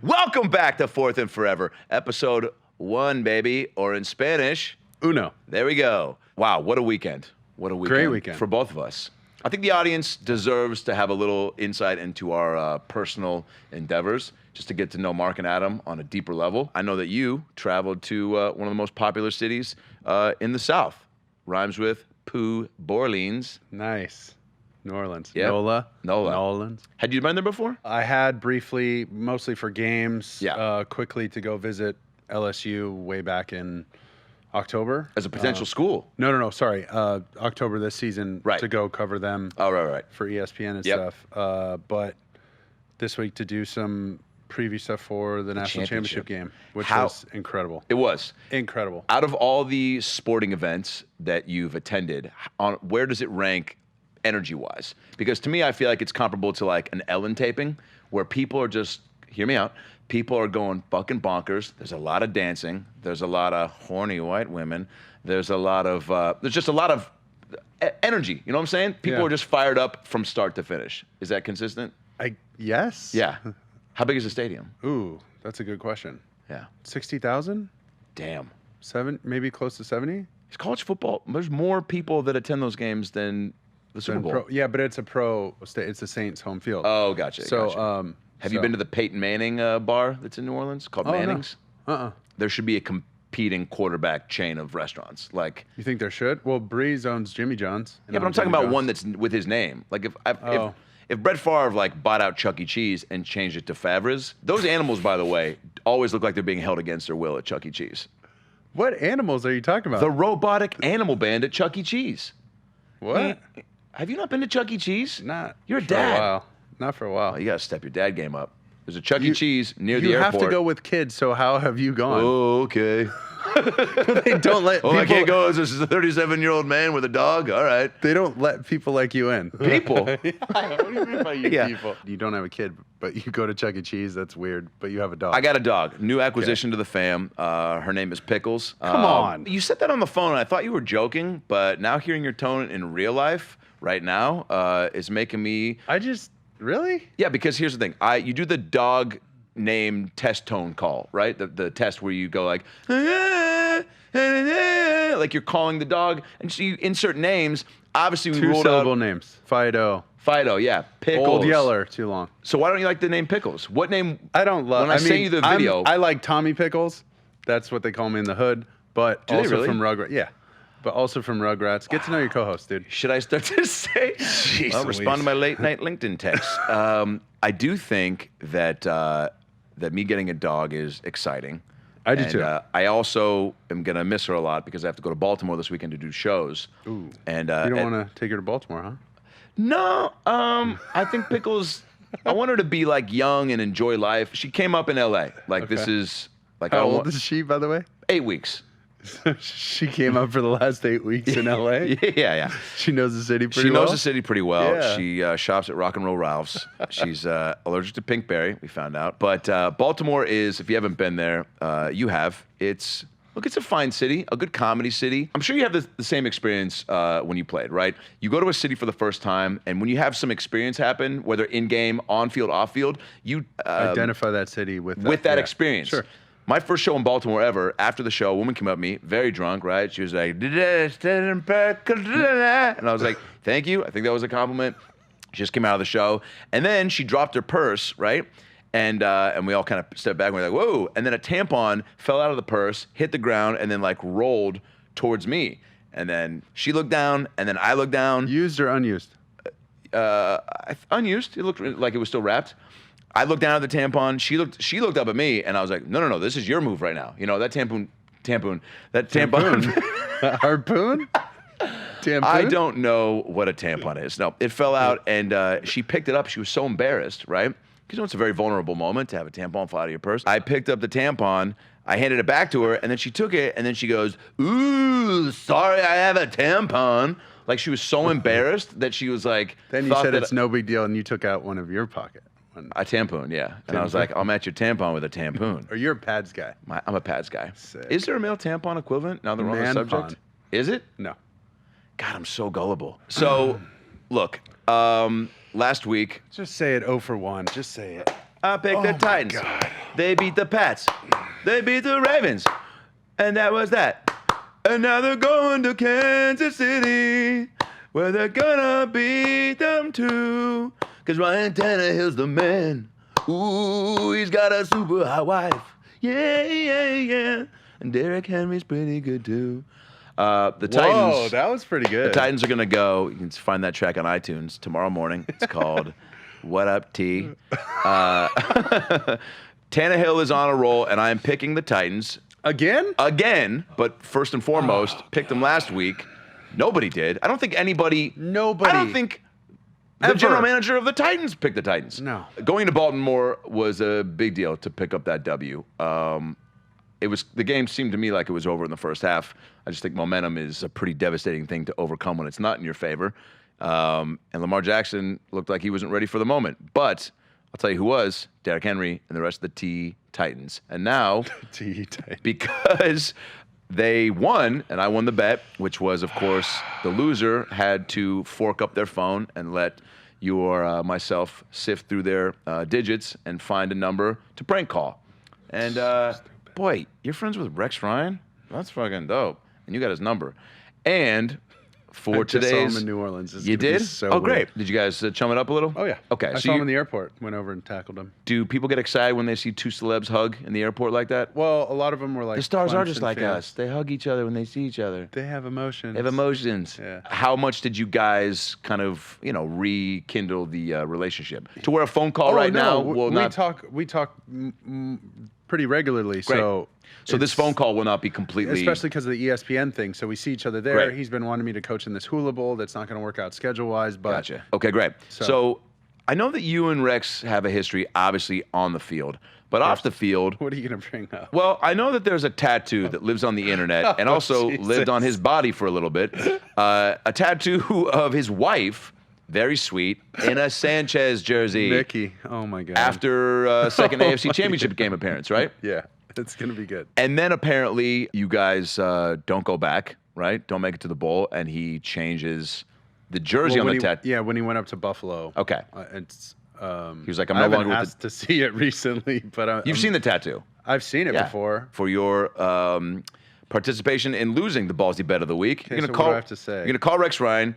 Welcome back to Fourth and Forever, episode 1, baby, or in Spanish, Uno. There we go. Wow, what a weekend. What a weekend. Great weekend. For both of us. I think the audience deserves to have a little insight into our personal endeavors, just to get to know Mark and Adam on a deeper level. I know that you traveled to one of the most popular cities in the South. Rhymes with Pooh Borleans. Nice. New Orleans. Yep. NOLA. New Orleans. Had you been there before? I had briefly, mostly for games. Yeah. Quickly to go visit LSU way back in October. As a potential school? No. Sorry. October this season to go cover them. Oh, right. For ESPN and stuff. But this week to do some preview stuff for the National Championship game, which was incredible. It was. Incredible. Out of all the sporting events that you've attended, where does it rank energy-wise? Because to me, I feel like it's comparable to like an Ellen taping where people are just, hear me out, people are going fucking bonkers. There's a lot of dancing. There's a lot of horny white women. There's just a lot of energy. You know what I'm saying? People are just fired up from start to finish. Is that consistent? Yes. Yeah. How big is the stadium? Ooh, that's a good question. Yeah. 60,000? Damn. Maybe close to 70? It's college football. There's more people that attend those games than the Super Bowl. Yeah, but it's it's the Saints' home field. Oh, gotcha. So, have you been to the Peyton Manning bar that's in New Orleans called Manning's? No. There should be a competing quarterback chain of restaurants. Like, you think there should? Well, Breeze owns Jimmy John's. Yeah, but I'm talking about one that's with his name. Like if Brett Favre like bought out Chuck E. Cheese and changed it to Favre's, those animals, by the way, always look like they're being held against their will at Chuck E. Cheese. What animals are you talking about? The robotic animal band at Chuck E. Cheese. What? Have you not been to Chuck E. Cheese? Not. You're a dad. For a while. Not for a while. Oh, you got to step your dad game up. There's a Chuck E. Cheese near the airport. You have to go with kids, so how have you gone? Oh, okay. They don't let people... I can't go as a 37-year-old man with a dog? All right. They don't let people like you in. People? What do you mean by you people? You don't have a kid, but you go to Chuck E. Cheese. That's weird. But you have a dog. I got a dog. New acquisition to the fam. Her name is Pickles. Come on. You said that on the phone, and I thought you were joking, but now hearing your tone in real life right now is making me... Really? Yeah, because here's the thing. You do the dog name test tone call, right? The test where you go like you're calling the dog, and so you insert names. Obviously, we ruled out... Two-syllable names. Fido, yeah. Pickles. Old Yeller, too long. So why don't you like the name Pickles? What name... I don't love... When I send you the video... I like Tommy Pickles. That's what they call me in the hood. But Do also they really? from Rugrats. Yeah. But also from Rugrats. Get to know your co-host, dude. Should I start to say? Well, respond to my late night LinkedIn text. I do think that me getting a dog is exciting. I do too. I also am gonna miss her a lot because I have to go to Baltimore this weekend to do shows. Ooh. And you don't want to take her to Baltimore, huh? No. I think Pickles. I want her to be like young and enjoy life. She came up in L.A. This is like how old is she, by the way? 8 weeks. She came up for the last 8 weeks in L.A.? Yeah. She knows the city pretty well? She knows the city pretty well. Yeah. She shops at Rock and Roll Ralph's. She's allergic to pinkberry, we found out. But Baltimore is, if you haven't been there, you have. It's a fine city, a good comedy city. I'm sure you have the same experience when you played, right? You go to a city for the first time, and when you have some experience happen, whether in-game, on-field, off-field, you... identify that city with that experience. Sure. My first show in Baltimore ever, after the show, a woman came up to me, very drunk, right? She was like, and I was like, thank you. I think that was a compliment. She just came out of the show. And then she dropped her purse, right? And we all kind of stepped back and we were like, whoa. And then a tampon fell out of the purse, hit the ground, and then like rolled towards me. And then she looked down, and then I looked down. Used or unused? Unused. It looked like it was still wrapped. I looked down at the tampon. She looked up at me, and I was like, no, this is your move right now. You know, that tampon. Harpoon? Tampon? I don't know what a tampon is. No, it fell out, and she picked it up. She was so embarrassed, right? Because it's a very vulnerable moment to have a tampon fall out of your purse. I picked up the tampon. I handed it back to her, and then she took it, and then she goes, ooh, sorry, I have a tampon. Like, she was so embarrassed that she was like... Then you said it's no big deal, and you took out one of your pocket. A tampon, yeah. And I was like, I'll match your tampon with a tampon. Or you're a pads guy. I'm a pads guy. Sick. Is there a male tampon equivalent now that we're on the subject? Man-pon. Is it? No. God, I'm so gullible. So, look, last week... Just say it 0 for 1. Just say it. I picked the Titans. God. They beat the Pats. They beat the Ravens. And that was that. And now they're going to Kansas City, where they're gonna beat them too. Cause Ryan Tannehill's the man. Ooh, he's got a super hot wife. Yeah, yeah, yeah. And Derrick Henry's pretty good too. The Titans. Whoa, that was pretty good. The Titans are gonna go. You can find that track on iTunes tomorrow morning. It's called "What Up T." Tannehill is on a roll, and I am picking the Titans again. But first and foremost, picked them last week. Nobody did. I don't think anybody. Nobody. I don't think the general manager of the Titans picked the Titans. No. Going to Baltimore was a big deal to pick up that W. The game seemed to me like it was over in the first half. I just think momentum is a pretty devastating thing to overcome when it's not in your favor. And Lamar Jackson looked like he wasn't ready for the moment. But I'll tell you who was, Derrick Henry and the rest of the T-Titans. And now, because they won, and I won the bet, which was, of course, the loser had to fork up their phone and let you or myself sift through their digits and find a number to prank call. And boy, you're friends with Rex Ryan? That's fucking dope. And you got his number. And for today's... I just saw him in New Orleans. You did? So great. weird. Did you guys chum it up a little? Oh, yeah. Okay. I saw him in the airport. Went over and tackled him. Do people get excited when they see two celebs hug in the airport like that? Well, a lot of them were like... The stars are just Clemson like fans. us. They hug each other when they see each other. They have emotions. They have emotions. Yeah. How much did you guys kind of, rekindle the relationship? To where a phone call now will not... We talk pretty regularly, Great. So this phone call will not be completely... Especially because of the ESPN thing. So we see each other there. Great. He's been wanting me to coach in this hula bowl that's not going to work out schedule-wise. But Gotcha. Okay, great. So I know that you and Rex have a history, obviously, on the field. But off the field... What are you going to bring up? Well, I know that there's a tattoo that lives on the internet and also lived on his body for a little bit. A tattoo of his wife, very sweet, in a Sanchez jersey. Mickey. Oh, my God. After second AFC Championship game appearance, right? Yeah. It's going to be good. And then apparently you guys don't go back, right? Don't make it to the bowl, and he changes the jersey on the tattoo. Yeah, when he went up to Buffalo. Okay. It's... he was like, I'm I no haven't longer asked to see it recently, but... You've seen the tattoo. I've seen it before. For your participation in losing the Ballsy Bet of the week. Okay, what do I have to say? You're going to call Rex Ryan,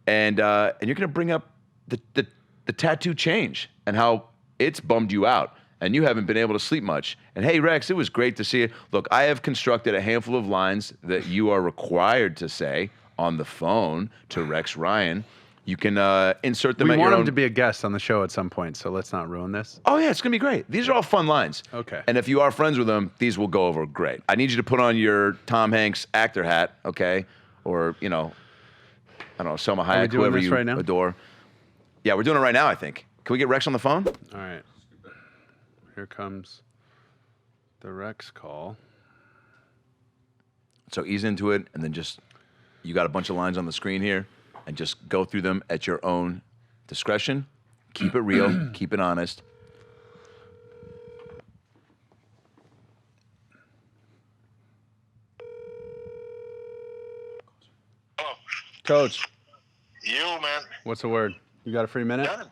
and you're going to bring up the tattoo change and how it's bummed you out. And you haven't been able to sleep much. And hey, Rex, it was great to see you. Look, I have constructed a handful of lines that you are required to say on the phone to Rex Ryan. You can insert them at your own... We want him to be a guest on the show at some point, so let's not ruin this. Oh, yeah, it's going to be great. These are all fun lines. Okay. And if you are friends with them, these will go over great. I need you to put on your Tom Hanks actor hat, okay? Or, I don't know, Selma Hayek, whoever you adore. Yeah, we're doing it right now, I think. Can we get Rex on the phone? All right. Here comes the Rex call. So ease into it, and then you got a bunch of lines on the screen here, and just go through them at your own discretion. Keep it real, keep it honest. Oh, Coach. you, man. What's the word? You got a free minute? Done.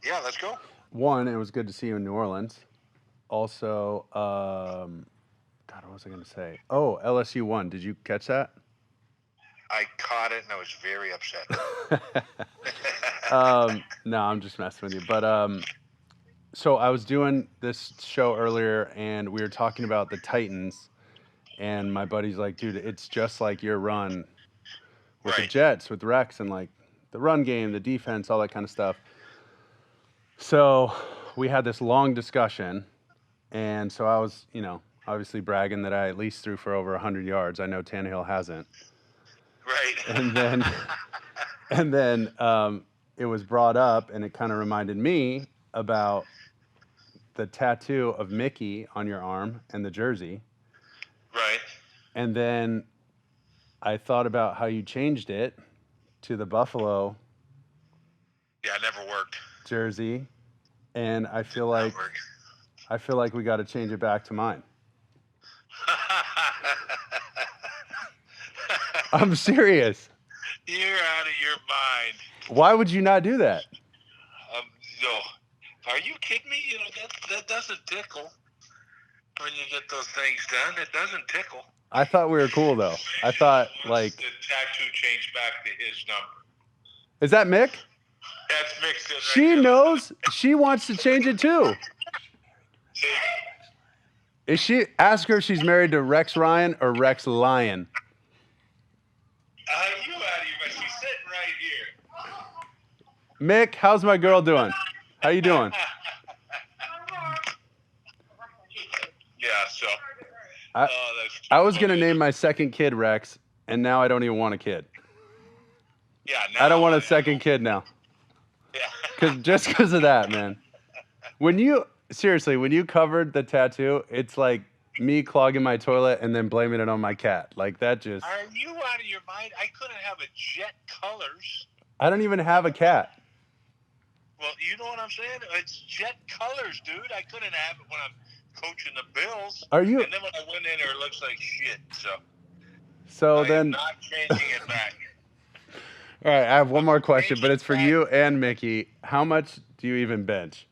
Yeah, let's go. One, it was good to see you in New Orleans. Also, God, what was I going to say? Oh, LSU won. Did you catch that? I caught it and I was very upset. No, I'm just messing with you. But so I was doing this show earlier, and we were talking about the Titans, and my buddy's like, dude, it's just like your run with the Jets, with Rex, and like the run game, the defense, all that kind of stuff. So we had this long discussion, and so I was, obviously bragging that I at least threw for over 100 yards. I know Tannehill hasn't. Right. And then it was brought up, and it kind of reminded me about the tattoo of Mickey on your arm and the jersey. Right. And then I thought about how you changed it to the Buffalo Yeah, it never worked. jersey, and I feel like we got to change it back to mine. I'm serious. You're out of your mind. Why would you not do that? No. Are you kidding me? That doesn't tickle. When you get those things done, it doesn't tickle. I thought we were cool though. I thought like. The tattoo changed back to his number. Is that Mick? That's mixed in. She knows. She wants to change it too. See? Is she? Ask her if she's married to Rex Ryan or Rex Lyon. You out of here, but she's sitting right here. Mick, how's my girl doing? How you doing? Yeah, so. I was gonna name my second kid Rex, and now I don't even want a kid. Yeah, I don't want a second kid now. Yeah. Because of that, man. When you covered the tattoo, it's like me clogging my toilet and then blaming it on my cat. Like that just. Are you out of your mind? I couldn't have a Jet Colors. I don't even have a cat. Well, you know what I'm saying? It's Jet Colors, dude. I couldn't have it when I'm coaching the Bills. Are you? And then when I went in there, it looks like shit. So I then. am not changing it back. All right, I have one more question, but it's for you and Mickey. How much do you even bench?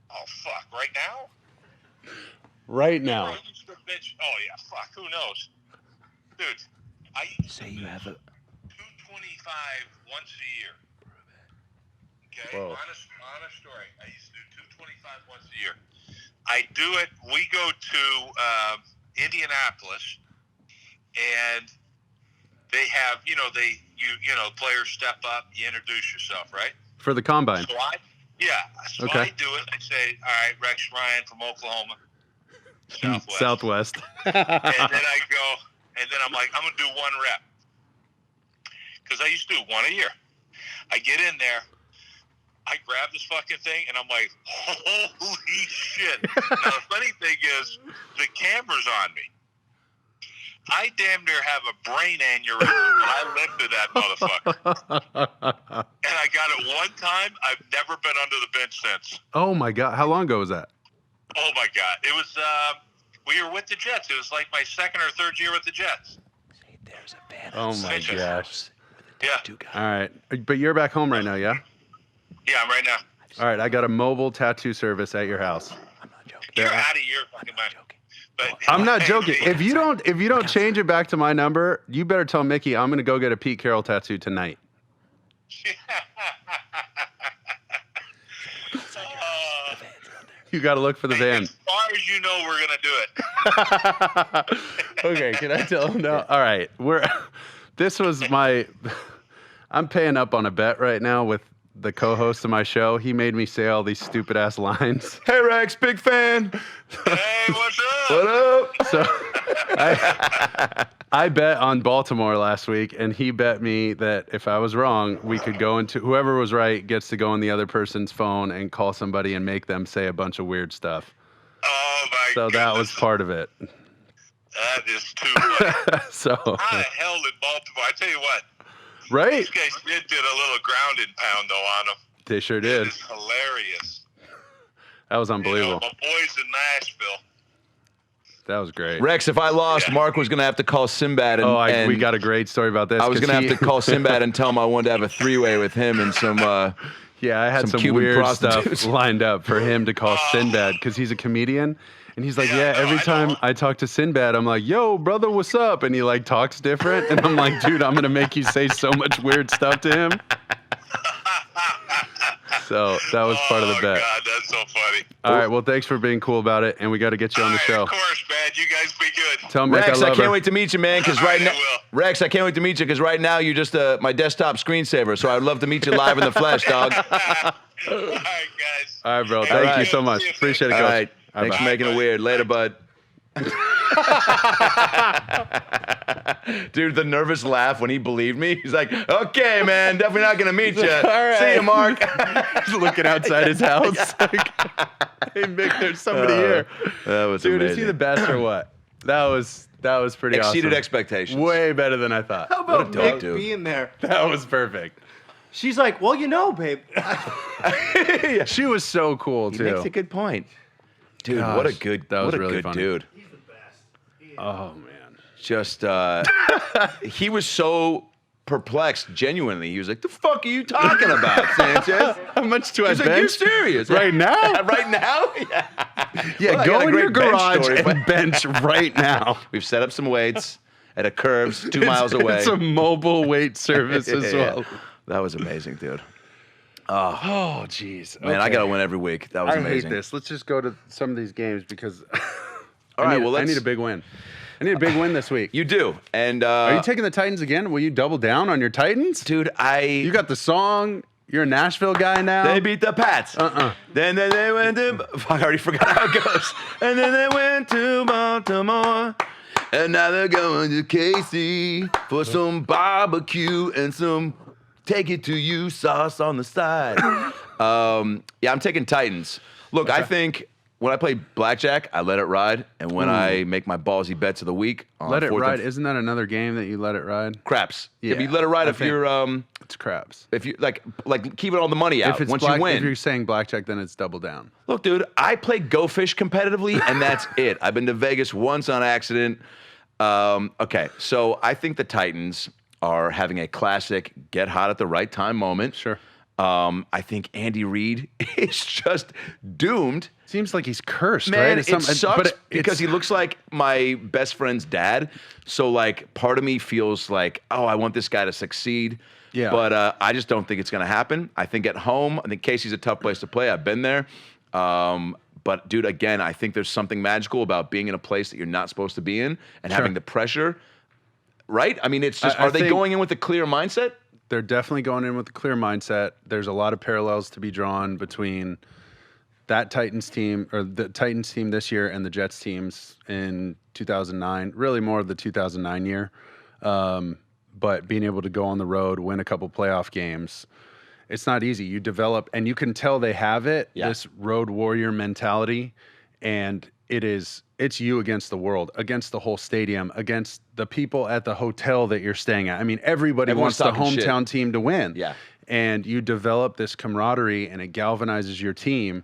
Oh, fuck. Right now? Right now. Oh, yeah. Fuck. Who knows? Dude, I used Say you have a. 225 once a year. Okay? Whoa. Honest story. I used to do 225 once a year. I do it. We go to Indianapolis, and they have, players step up, you introduce yourself, right? For the combine. So I do it. I say, all right, Rex Ryan from Oklahoma, Southwest. And then I go, and then I'm like, I'm going to do one rep. Because I used to do one a year. I get in there, I grab this fucking thing, and I'm like, holy shit. Now, the funny thing is, the camera's on me. I damn near have a brain aneurysm when I lifted that motherfucker. And I got it one time. I've never been under the bench since. Oh, my God. How long ago was that? Oh, my God. It was, we were with the Jets. It was like my second or third year with the Jets. There's a band. Oh, my gosh. Yeah. All right. But you're back home right now, yeah? Yeah, I'm right now. All right. I got a mobile tattoo service at your house. I'm not joking. You're out of your fucking mind. But, I'm not joking. If you don't change it back to my number, you better tell Mickey I'm gonna go get a Pete Carroll tattoo tonight. You got to look for the van. As far as you know, we're gonna do it. Okay, can I tell him now? All right, I'm paying up on a bet right now with the co-host of my show. He made me say all these stupid ass lines. Hey Rex, big fan. Hey, what's up? What up? So I bet on Baltimore last week, and he bet me that if I was wrong, we could go into whoever was right gets to go on the other person's phone and call somebody and make them say a bunch of weird stuff. Oh my! So that was part of it. That is too funny. So how the hell did Baltimore? I tell you what. Right? These guys did a little ground and pound though on them. They sure did. It's hilarious. That was unbelievable. My boys in Nashville. That was great. Rex, if I lost, Mark was going to have to call Sinbad. And, we got a great story about this. I was going to have to call Sinbad and tell him I wanted to have a three-way with him and some. Yeah, I had some Cuban weird prostitutes. stuff lined up for him to call Sinbad because he's a comedian. And he's like, every time I talk to Sinbad, I'm like, yo, brother, what's up? And he like talks different. And I'm like, dude, I'm going to make you say so much weird stuff to him. So that was part of the bet. Oh, God, that's so funny. All right, well, thanks for being cool about it. And we got to get you on the show. Of course, man. You guys be good. Tell Mick Rex, I love I can't her. wait to meet you, man. Because right now, Rex, I can't wait to meet you because right now you're just my desktop screensaver. So I'd love to meet you live in the flesh, dog. All right, guys. All right, bro. Thank you so much. Appreciate it, All Coach. right. Thanks for making it weird. Later, bud. Dude, the nervous laugh when he believed me. He's like, okay, man, definitely not going to meet you. All right. See you, Mark. He's looking outside his house. Hey, Mick, there's somebody here. That was Dude, amazing. is he the best or what? That was pretty Exceeded awesome. expectations. Way better than I thought. How about What a dog, Mick dude. being there? That was perfect. She's like, well, you know, babe. She was so cool, He too. makes a good point. Dude, Gosh, what a good, that was what a really good funny. dude. He's the best. Oh, man. Just, he was so perplexed, genuinely. He was like, the fuck are you talking about, Sanchez? How much do I He's like, bench? you're serious. Right now? Right now? Yeah. Yeah, Well, I got go a in great your bench garage story, and but- bench right now. We've set up some weights at a Curves 2 miles away. It's a mobile weight service as Yeah. well. That was amazing, dude. Oh, jeez. Man, I got to win every week. That was I amazing. hate this. Let's just go to some of these games because All right, well, I let's. need a big win. I need a big win this week. You do. And Are you taking the Titans again? Will you double down on your Titans? dude, You got the song. You're a Nashville guy now. They beat the Pats. Then they went to. Fuck, I already forgot how it goes. And then they went to Baltimore. And now they're going to KC for some barbecue and some take it to you sauce on the side. Yeah, I'm taking Titans. Look, I think when I play blackjack, I let it ride. And when I make my ballsy bets of the week, on Let it fourth ride. and Isn't that another game that you let it ride? craps. Yeah, but you Yeah, let it ride I if think- you're It's craps. if you like keeping all the money out If it's once black, you win. if you're saying blackjack, then it's double down. Look, dude, I play Go Fish competitively, and that's it. I've been to Vegas once on accident. Okay, so I think the Titans are having a classic get hot at the right time moment. Sure. I think Andy Reid is just doomed. Seems like he's cursed, Man, right? it sucks but because he looks like my best friend's dad. So, like, part of me feels like, oh, I want this guy to succeed. Yeah. But I just don't think it's going to happen. I think at home, I think Casey's a tough place to play. I've been there. But, dude, again, I think there's something magical about being in a place that you're not supposed to be in and having the pressure, right? I mean, it's just, I are they think- going in with a clear mindset? They're definitely going in with a clear mindset. There's a lot of parallels to be drawn between that Titans team, or the Titans team this year, and the Jets teams in 2009. Really more of the 2009 year. But being able to go on the road, win a couple playoff games, it's not easy. You develop, and you can tell they have it, this road warrior mentality, and it's you against the world, against the whole stadium, against the people at the hotel that you're staying at. I mean, everybody Everyone's wants the talking hometown team to win. Yeah. And you develop this camaraderie, and it galvanizes your team,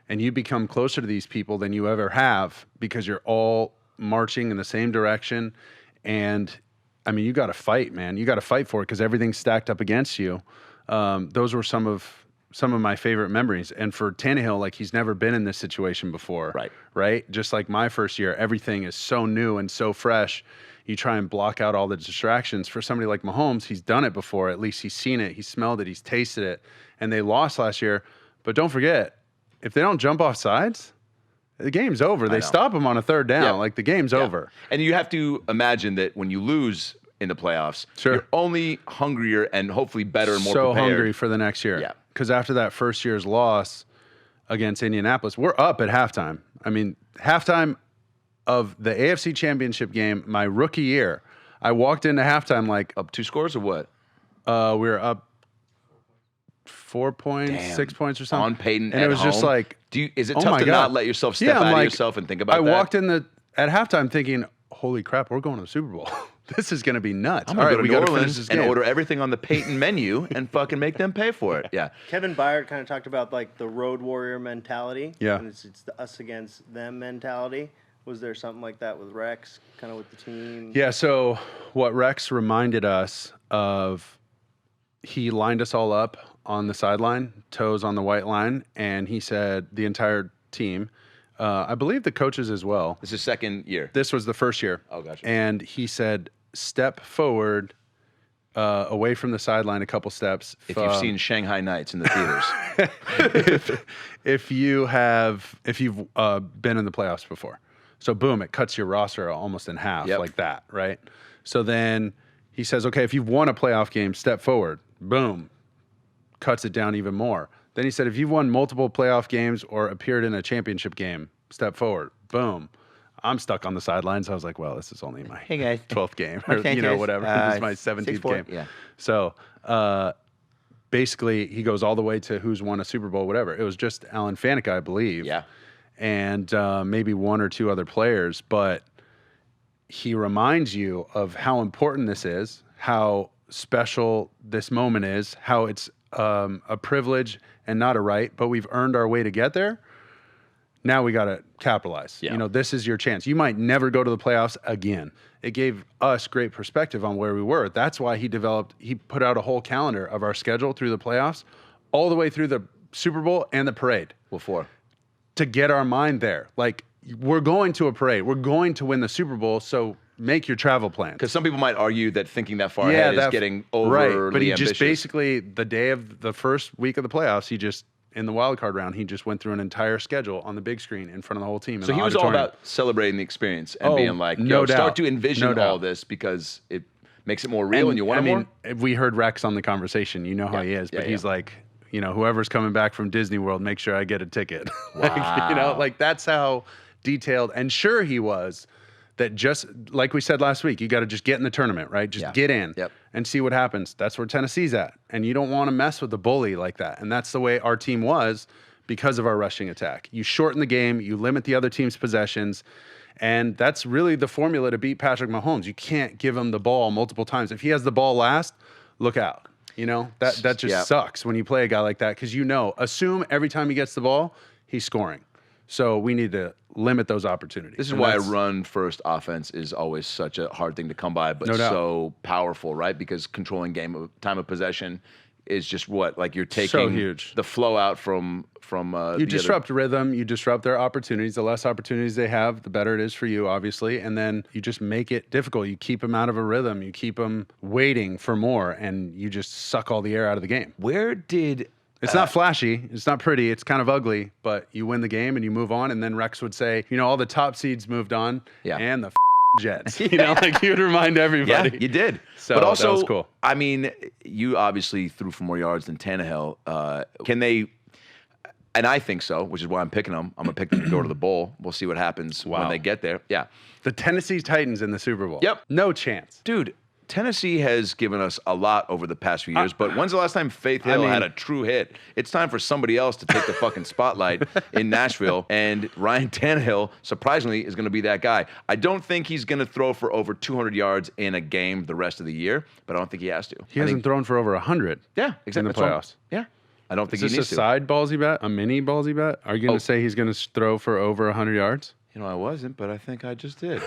and you become closer to these people than you ever have because you're all marching in the same direction. And I mean, you got to fight, man. You got to fight for it because everything's stacked up against you. Those were some of my favorite memories. And for Tannehill, like, he's never been in this situation before. Right? Just like my first year, everything is so new and so fresh. You try and block out all the distractions. For somebody like Mahomes, he's done it before. At least he's seen it. He's smelled it. He's tasted it. And they lost last year. But don't forget, if they don't jump off sides, the game's over. They stop them on a third down. Yeah. Like, the game's over. And you have to imagine that when you lose in the playoffs, you're only hungrier and hopefully better and more so prepared. hungry for the next year. Yeah. Because after that first year's loss against Indianapolis, we're up at halftime. I mean, halftime of the AFC Championship game, my rookie year, I walked into halftime like, Up 2 scores or what? we were up 4 points, Damn. 6 points or something. On Peyton and at it was just home? like, Is it oh tough my to God. not let yourself step I'm out of like, yourself and think about I that? walked in at halftime thinking, holy crap, we're going to the Super Bowl. This is going to be nuts. I'm All gonna right, go to we New got to finish Orleans this and game. order everything on the Peyton menu and fucking make them pay for it. Yeah. Kevin Byard kind of talked about like the road warrior mentality. Yeah. And it's the us against them mentality. Was there something like that with Rex, kind of with the team? Yeah, so what Rex reminded us of, he lined us all up on the sideline, toes on the white line, and he said the entire team, I believe the coaches as well. This is second year. This was the first year. Oh, gotcha. And he said, step forward, away from the sideline a couple steps. If you've seen Shanghai Nights in the theaters. if you've been in the playoffs before. So boom, it cuts your roster almost in half like that, right? So then he says, okay, if you've won a playoff game, step forward. Boom, cuts it down even more. Then he said, if you've won multiple playoff games or appeared in a championship game, step forward. Boom. I'm stuck on the sidelines. I was like, well, this is only my 12th game or, whatever. This is my 17th game. Yeah. So basically, he goes all the way to who's won a Super Bowl, whatever. It was just Alan Faneca, I believe. Yeah. And maybe 1 or 2 other players. But he reminds you of how important this is, how special this moment is, how it's a privilege and not a right, but we've earned our way to get there. Now we got to capitalize. Yeah. This is your chance. You might never go to the playoffs again. It gave us great perspective on where we were. That's why he put out a whole calendar of our schedule through the playoffs, all the way through the Super Bowl and the parade. What for? to get our mind there. Like, we're going to a parade. We're going to win the Super Bowl, so make your travel plans. Because some people might argue that thinking that far ahead is getting overly right. But he ambitious. just basically, the day of the first week of the playoffs, he just, in the wild card round, he just went through an entire schedule on the big screen in front of the whole team. So he was all about celebrating the experience and being like, no doubt. Start to envision all this because it makes it more real and you want more. We heard Rex on the conversation. You know how he is, but he's like, whoever's coming back from Disney World, make sure I get a ticket. Wow. That's how detailed and sure he was. That just like we said last week, you got to just get in the tournament, right? Just get in and see what happens. That's where Tennessee's at. And you don't want to mess with the bully like that. And that's the way our team was because of our rushing attack. You shorten the game, you limit the other team's possessions. And that's really the formula to beat Patrick Mahomes. You can't give him the ball multiple times. If he has the ball last, look out. That just sucks when you play a guy like that because assume every time he gets the ball, he's scoring. So we need to limit those opportunities. This is why a run-first offense is always such a hard thing to come by, but so powerful, right? Because controlling time of possession is just like you're taking the flow out from you disrupt rhythm, you disrupt their opportunities. The less opportunities they have, the better it is for you, obviously. And then you just make it difficult. You keep them out of a rhythm. You keep them waiting for more, and you just suck all the air out of the game. Where did... It's not flashy. It's not pretty. It's kind of ugly, but you win the game and you move on. And then Rex would say, all the top seeds moved on and the Jets. You would remind everybody. Yeah, you did. So but also, that was cool. I mean, you obviously threw for more yards than Tannehill. Can they, and I think so, which is why I'm picking them. I'm going to pick them to go to the bowl. We'll see what happens when they get there. Yeah. The Tennessee Titans in the Super Bowl. Yep. No chance. Dude. Tennessee has given us a lot over the past few years, but when's the last time Faith Hill had a true hit? It's time for somebody else to take the fucking spotlight in Nashville, and Ryan Tannehill, surprisingly, is going to be that guy. I don't think he's going to throw for over 200 yards in a game the rest of the year, but I don't think he has to. He hasn't thrown for over 100 in the playoffs. Yeah. I don't think he needs to. Is this a side ballsy bet? A mini ballsy bet? Are you going to say he's going to throw for over 100 yards? I wasn't, but I think I just did.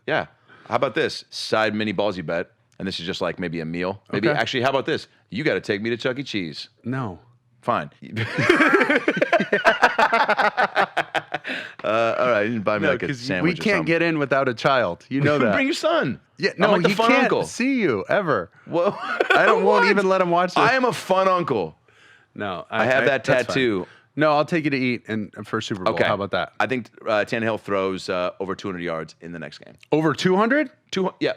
Yeah. How about this? Side mini ballsy bet. And this is just like maybe a meal. Maybe actually, how about this? You got to take me to Chuck E. Cheese. No. Fine. All right, you didn't buy me like a sandwich. We can't get in without a child. You know that. Bring your son. Yeah, no, I'm like he the fun can't uncle. see you ever. Well, won't even let him watch this. I am a fun uncle. No, I have that tattoo. No, I'll take you to eat for Super Bowl. Okay. How about that? I think Tannehill throws over 200 yards in the next game. Over 200? Yeah.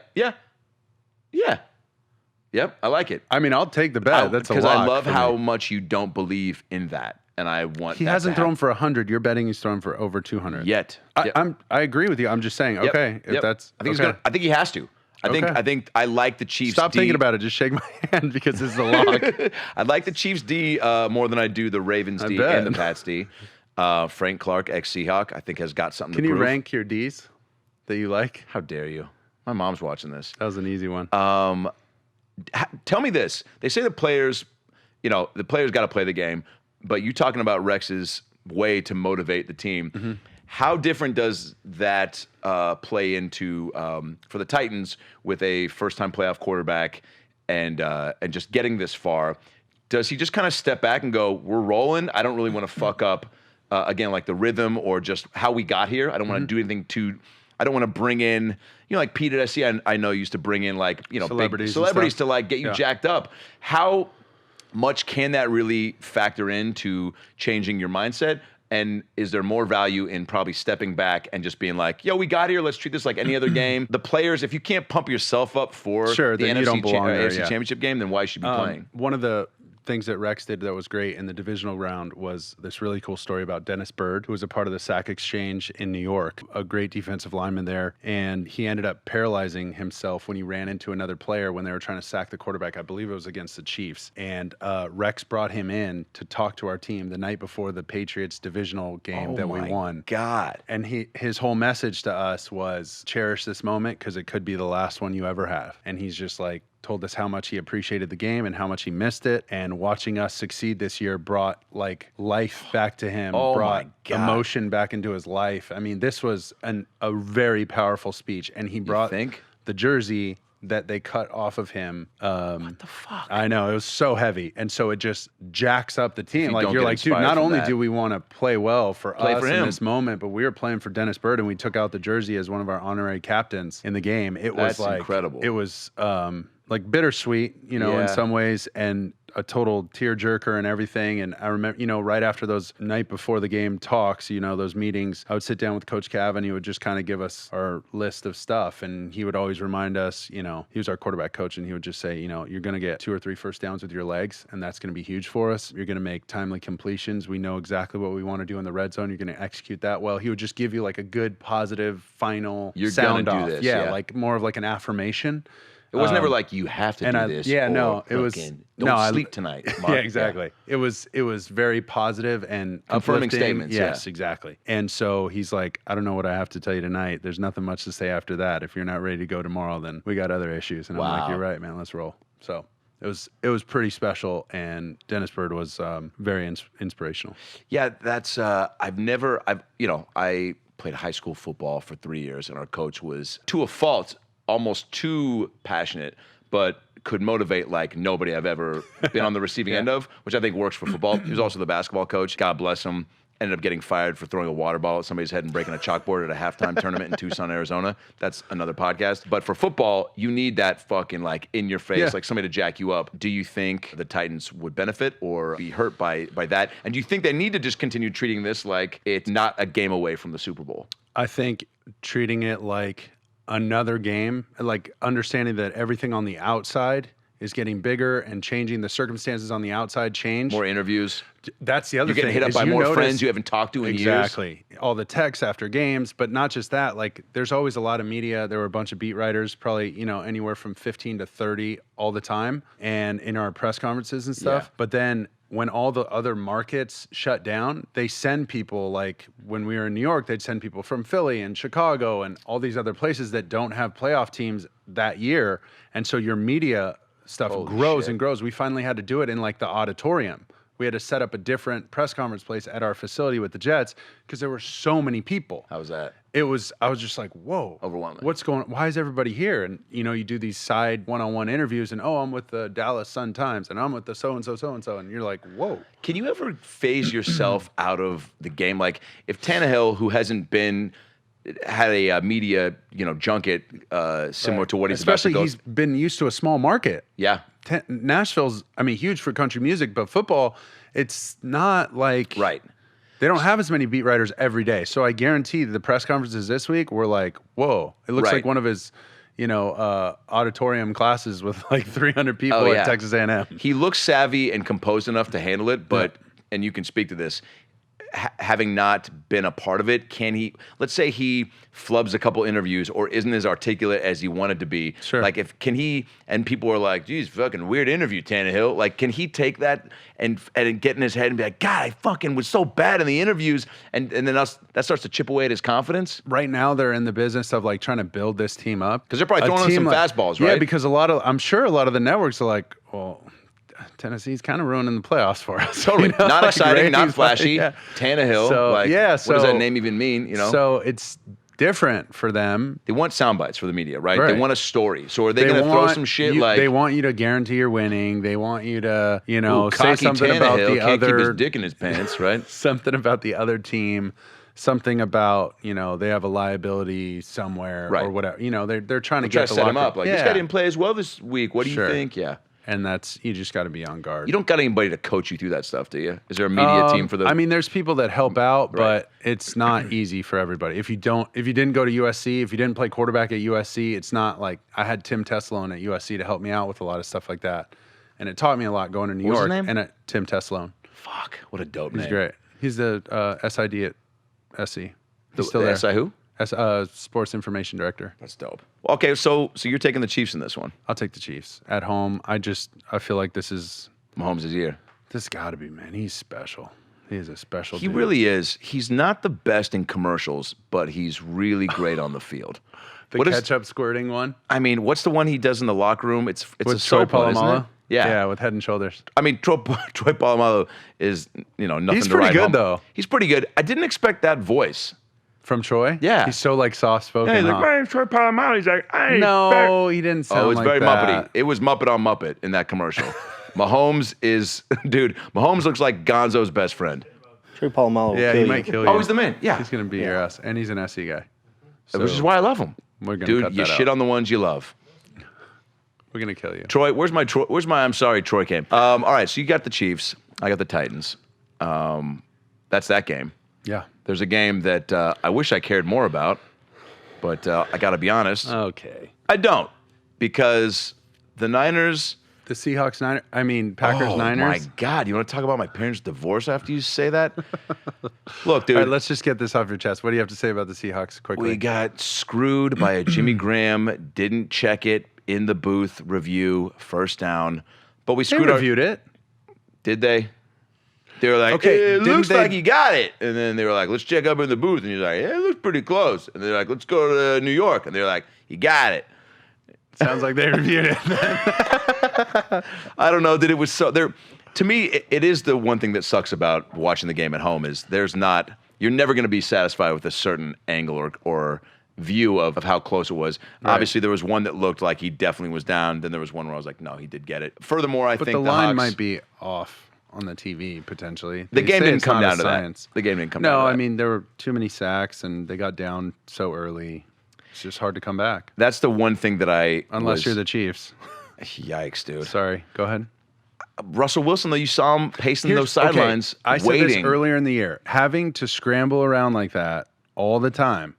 Yep, I like it. I mean, I'll take the bet. That's a lot. Because I love how much you don't believe in that, and I want. He hasn't thrown for 100. You're betting he's thrown for over 200 yet. I agree with you. I'm just saying. Okay, if that's. I think I think he has to. I think I like the Chiefs. Stop D. thinking about it. Just shake my hand because this is a lock. I like the Chiefs D more than I do the Ravens D and the Pats D. Frank Clark, ex-Seahawk, I think has got something to prove. Can you rank your Ds that you like? How dare you? My mom's watching this. That was an easy one. Tell me this. They say the players got to play the game, but you talking about Rex's way to motivate the team. Mm-hmm. How different does that play into for the Titans with a first-time playoff quarterback and just getting this far? Does he just kind of step back and go, "We're rolling. I don't really want to fuck up again, like the rhythm or just how we got here. I don't want to do anything too. I don't want to bring in, like Pete at SC. I know used to bring in like celebrities to like get you jacked up. How much can that really factor into changing your mindset? And is there more value in probably stepping back and just being like, yo, we got here. Let's treat this like any other game. The players, if you can't pump yourself up for the AFC Championship game, then why should you be playing? One of the things that Rex did that was great in the divisional round was this really cool story about Dennis Byrd, who was a part of the sack exchange in New York, a great defensive lineman there. And he ended up paralyzing himself when he ran into another player when they were trying to sack the quarterback. I believe it was against the Chiefs. And Rex brought him in to talk to our team the night before the Patriots divisional game that we won. God. And his whole message to us was cherish this moment because it could be the last one you ever have. And he's just like, told us how much he appreciated the game and how much he missed it. And watching us succeed this year brought like life back to him, brought emotion back into his life. I mean, this was a very powerful speech. And he brought the jersey that they cut off of him. What the fuck? I know, it was so heavy. And so it just jacks up the team. you Like, don't you're get like, dude, inspired not from only that. do we want to play well for Play us for in him. this moment, but we were playing for Dennis Bird, and we took out the jersey as one of our honorary captains in the game. It That's was like incredible. It was like bittersweet, you know, in Yeah. some ways, and a total tearjerker and everything. And I remember, you know, right after those night before the game talks, you know, those meetings, I would sit down with Coach Cav, and he would just kind of give us our list of stuff. And he would always remind us, you know, he was our quarterback coach, and he would just say, you know, you're going to get 2 or 3 first downs with your legs, and that's going to be huge for us. You're going to make timely completions. We know exactly what we want to do in the red zone. You're going to execute that well. He would just give you like a good, positive, final You're sound gonna do off. this, Yeah, yeah. like more of like an affirmation. It was never like you have to and do this. yeah, or no, it was fucking no, don't I- sleep tonight. Yeah, Mark. exactly. It was very positive and Confirming uplifting. statements, Yes, yeah. exactly. And so he's like, I don't know what I have to tell you tonight. There's nothing much to say after that. If you're not ready to go tomorrow, then we got other issues. And I'm Wow. like, you're right, man. Let's roll. So it was pretty special. And Dennis Bird was very inspirational. Yeah, that's I played high school football for 3 years, and our coach was, to a fault, almost too passionate, but could motivate like nobody I've ever been on the receiving end of, which I think works for football. He was also the basketball coach. God bless him. Ended up getting fired for throwing a water ball at somebody's head and breaking a chalkboard at a halftime tournament in Tucson, Arizona. That's another podcast. But for football, you need that fucking like in your face, Yeah. like somebody to jack you up. Do you think the Titans would benefit or be hurt by that? And do you think they need to just continue treating this like it's not a game away from the Super Bowl? I think treating it like another game, like understanding that everything on the outside is getting bigger and changing. The circumstances on the outside change. More interviews. That's the other You're thing. getting hit up is by you more notice- friends you haven't talked to in years. Exactly. All the texts after games, but not just that. Like, there's always a lot of media. There were a bunch of beat writers, probably, you know, anywhere from 15 to 30 all the time, and in our press conferences and stuff. Yeah. But then when all the other markets shut down, they send people, like when we were in New York, they'd send people from Philly and Chicago and all these other places that don't have playoff teams that year. And so your media stuff Holy grows shit. and grows. We finally had to do it in like the auditorium. We had to set up a different press conference place at our facility with the Jets because there were so many people. How was that? I was just like, whoa, Overwhelming. what's going on? Why is everybody here? And, you know, you do these side one-on-one interviews and, oh, I'm with the Dallas Sun-Times and I'm with the so-and-so, so-and-so. And you're like, whoa. Can you ever phase yourself out of the game? Like if Tannehill, who hasn't had a media, junket similar to what he's Especially about to he's been used to a small market. Yeah. Nashville's, huge for country music, but football, it's not like Right. They don't have as many beat writers every day. So I guarantee the press conferences this week were like, whoa. It looks Right. like one of his, auditorium classes with like 300 people Oh, yeah. at Texas A&M. He looks savvy and composed enough to handle it, but and you can speak to this. Having not been a part of it, can he? Let's say he flubs a couple interviews or isn't as articulate as he wanted to be. Sure. Like, can he? And people are like, "Geez, fucking weird interview, Tannehill." Like, can he take that and get in his head and be like, "God, I fucking was so bad in the interviews," and then that starts to chip away at his confidence? Right now, they're in the business of like trying to build this team up. Because they're probably throwing on some fastballs, right? Yeah, because I'm sure a lot of the networks are like, well, Tennessee's kind of ruining the playoffs for us. Totally. Not Like, exciting, not Brady's flashy. like, Tannehill. So, what does so- that name even mean? So it's different for them. They want sound bites for the media, right? Right. They want a story. So are they going to throw some shit like They want you to guarantee you're winning. They want you to, ooh, say cocky something about Tannehill the can't keep his other dick in his pants, right? something about the other team, something about, they have a liability somewhere Right. or whatever. They're trying to Try get to the set him locker- up. Like, this guy didn't play as well this week. What do Sure. you think? Yeah. And you just got to be on guard. You don't got anybody to coach you through that stuff, do you? Is there a media team for the... I mean, there's people that help out, Right. but it's not easy for everybody. If you didn't go to USC, if you didn't play quarterback at USC, it's not like I had Tim Teslone at USC to help me out with a lot of stuff like that. And it taught me a lot going to New What was York. his name? And Tim Teslone. Fuck, what a dope He's name. great. He's the SID at SC. He's still The there. SI who? Sports information director. That's dope. Well, okay, so you're taking the Chiefs in this one. I'll take the Chiefs at home. I feel like this Mahomes' year. got to be, man. He's special. He is a special He dude. really is. He's not the best in commercials, but he's really great on the field. The What is- ketchup squirting one. I mean, what's the one he does in the locker room? It's With a soap Troy one, isn't it? Polamalu. Yeah. Yeah, with Head and Shoulders. I mean, Troy Polamalu is, nothing He's to pretty write good, home. though. He's pretty good. I didn't expect that voice From Troy? Yeah. He's so like soft-spoken. Yeah, he's like, huh? my name's Troy Polamalu. He's like, I ain't No, he didn't sound Oh, it's like very that. Muppety. It was Muppet on Muppet in that commercial. Mahomes is, dude, Mahomes looks like Gonzo's best friend. Troy Polamalu will Yeah, kill he you. might kill you. Oh, he's the man. Yeah. He's going to beat your ass. And he's an SE guy. So Which is why I love him. we're going to Dude, cut you that shit out. on the ones you love. We're going to kill you. Troy, where's my I'm sorry Troy game? All right, so you got the Chiefs. I got the Titans. That's that game. Yeah. There's a game that I wish I cared more about, but I got to be honest. Okay. I don't, because the Niners. The Seahawks, Packers, Niners. Oh, my God. You want to talk about my parents' divorce after you say that? Look, dude. All right, let's just get this off your chest. What do you have to say about the Seahawks quickly? We got screwed by a Jimmy Graham, didn't check it in the booth review, first down. But we They screwed reviewed it. Did they? They were like, Okay, it didn't looks they- like you got it. And then they were like, let's check up in the booth. And he's like, yeah, it looks pretty close. And they're like, let's go to New York. And they're like, you got it. Sounds like they reviewed it. I don't know that it was so there. To me, it is the one thing that sucks about watching the game at home is you're never going to be satisfied with a certain angle or view of how close it was. Right. Obviously, there was one that looked like he definitely was down. Then there was one where I was like, no, he did get it. Furthermore, I But think the line Hawks, might be off on the TV, potentially. the They game say didn't it's come not a down to science. that. The game didn't come down No, to that. I mean, there were too many sacks, and they got down so early. It's just hard to come back. That's the one thing that Unless you're the Chiefs. Yikes, dude. Sorry, go ahead. Russell Wilson, though, you saw him pacing those Okay, sidelines, I said waiting. this earlier in the year. Having to scramble around like that all the time,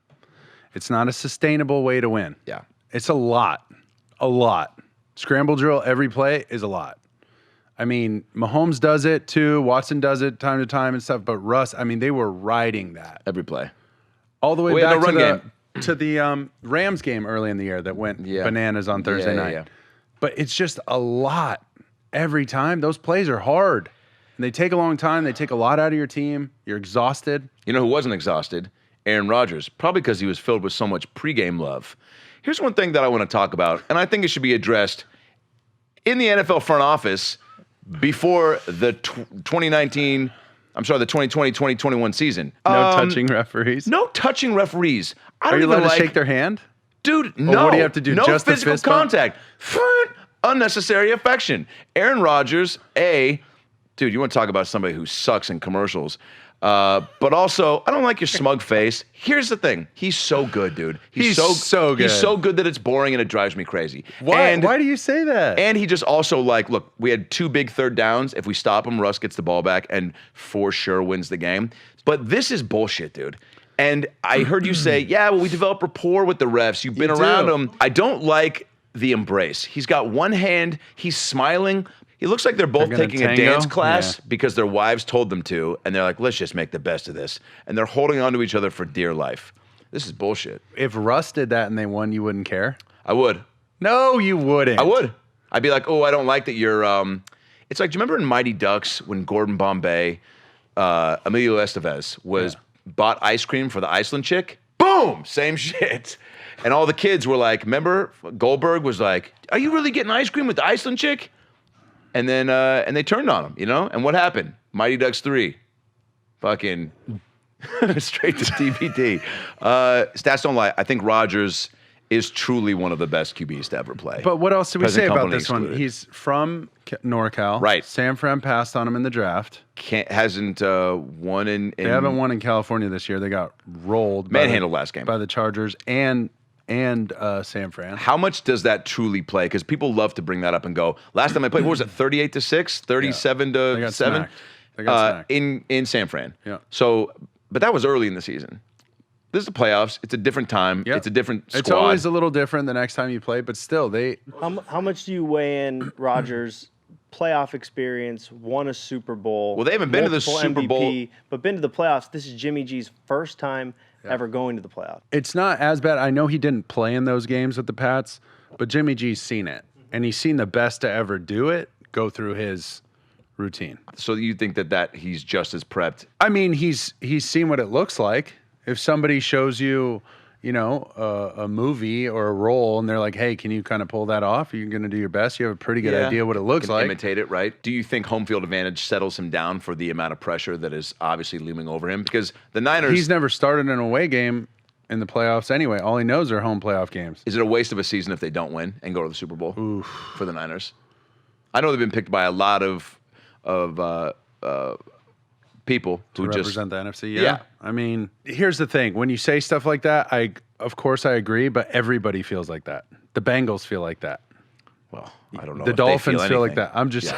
it's not a sustainable way to win. Yeah. It's a lot. A lot. Scramble drill every play is a lot. I mean, Mahomes does it too. Watson does it time to time and stuff. But Russ, they were riding that. Every play. All the way We had back no run game. to the Rams game early in the year that went bananas on Thursday night. Yeah. But it's just a lot every time. Those plays are hard. And they take a long time. They take a lot out of your team. You're exhausted. You know who wasn't exhausted? Aaron Rodgers, probably because he was filled with so much pregame love. Here's one thing that I want to talk about, and I think it should be addressed in the NFL front office before the 2020-2021 season. No touching referees. No touching referees. I Are don't you even allowed to like, shake their hand? dude, no. what do you have to do? No Just the physical fist bump? contact. Unnecessary affection. Aaron Rodgers, dude, you want to talk about somebody who sucks in commercials. But also, I don't like your smug face. Here's the thing. He's so good, dude. He's so good. He's so good that it's boring and it drives me crazy. Why? And, Why do you say that? and he just also look, we had 2 big third downs. If we stop him, Russ gets the ball back and for sure wins the game. But this is bullshit, dude. And I heard you say, yeah, well, we develop rapport with the refs. You've been around them. I don't like the embrace. He's got one hand. He's smiling. He looks like they're both gonna taking a tango? dance class Yeah. because their wives told them to. And they're like, let's just make the best of this. And they're holding on to each other for dear life. This is bullshit. If Russ did that and they won, you wouldn't care? I would. No, you wouldn't. I would. I'd be like, oh, I don't like that you're. It's like, do you remember in Mighty Ducks when Gordon Bombay, Emilio Estevez bought ice cream for the Iceland chick? Boom! Same shit. And all the kids were like, remember Goldberg was like, are you really getting ice cream with the Iceland chick? And then and they turned on him, And what happened? Mighty Ducks 3. Fucking straight to DVD. Stats don't lie. I think Rodgers is truly one of the best QBs to ever play. But what else do we Present say about company this one? excluded. He's from NorCal. Right. San Fran passed on him in the draft. Hasn't won in They haven't won in California this year. They got rolled. Manhandled last game. by the Chargers and San Fran. How much does that truly play? Because people love to bring that up and go, last time I played, what was it, 38-6, 37-7? They got smacked. They got smacked. In San Fran. Yeah. So, but that was early in the season. This is the playoffs. It's a different time. Yep. It's a different squad. It's always a little different the next time you play, but still, How much do you weigh in Rodgers' playoff experience? Won a Super Bowl. Well, they haven't been to the multiple Super Bowl. MVP, but been to the playoffs. This is Jimmy G's first time ever going to the playoffs. it's not as bad. I know he didn't play in those games with the Pats, but Jimmy G's seen it, and he's seen the best to ever do it go through his routine. So you think that he's just as prepped? I mean, he's seen what it looks like. If somebody shows you a movie or a role, and they're like, hey, can you kind of pull that off? You're going to do your best. You have a pretty good idea what it looks like. Imitate it, right? Do you think home field advantage settles him down for the amount of pressure that is obviously looming over him? Because the Niners... He's never started an away game in the playoffs anyway. All he knows are home playoff games. Is it a waste of a season if they don't win and go to the Super Bowl for the Niners? I know they've been picked by a lot of people who to just represent the NFC. Yeah. I mean, here's the thing. When you say stuff like that, of course I agree, but everybody feels like that. The Bengals feel like that. Well, I don't know. The Dolphins feel like that. I'm just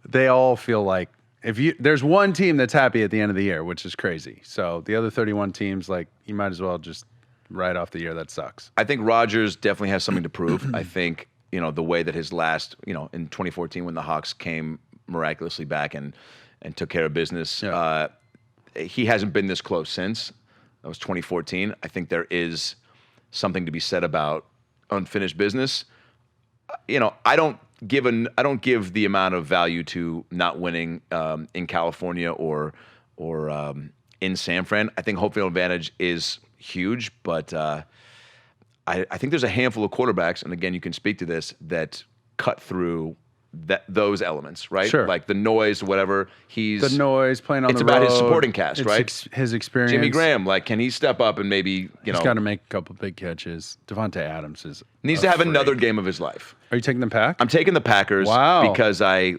they all feel like there's one team that's happy at the end of the year, which is crazy. So the other 31 teams, like, you might as well just write off the year that sucks. I think Rodgers definitely has something to prove. I think, the way that his last, in 2014 when the Hawks came miraculously back and took care of business, he hasn't been this close since. That was 2014. I think there is something to be said about unfinished business. I don't give the amount of value to not winning in California or in San Fran. I think home field advantage is huge, but I think there's a handful of quarterbacks, and again, you can speak to this, that cut through those elements, right? Sure. Like the noise, whatever. The noise, playing on the road. It's about his supporting cast, right? His experience. Jimmy Graham, can he step up and maybe, He's got to make a couple big catches. Devontae Adams needs to have another game of his life. Are you taking the Pack? I'm taking the Packers. Wow. Because I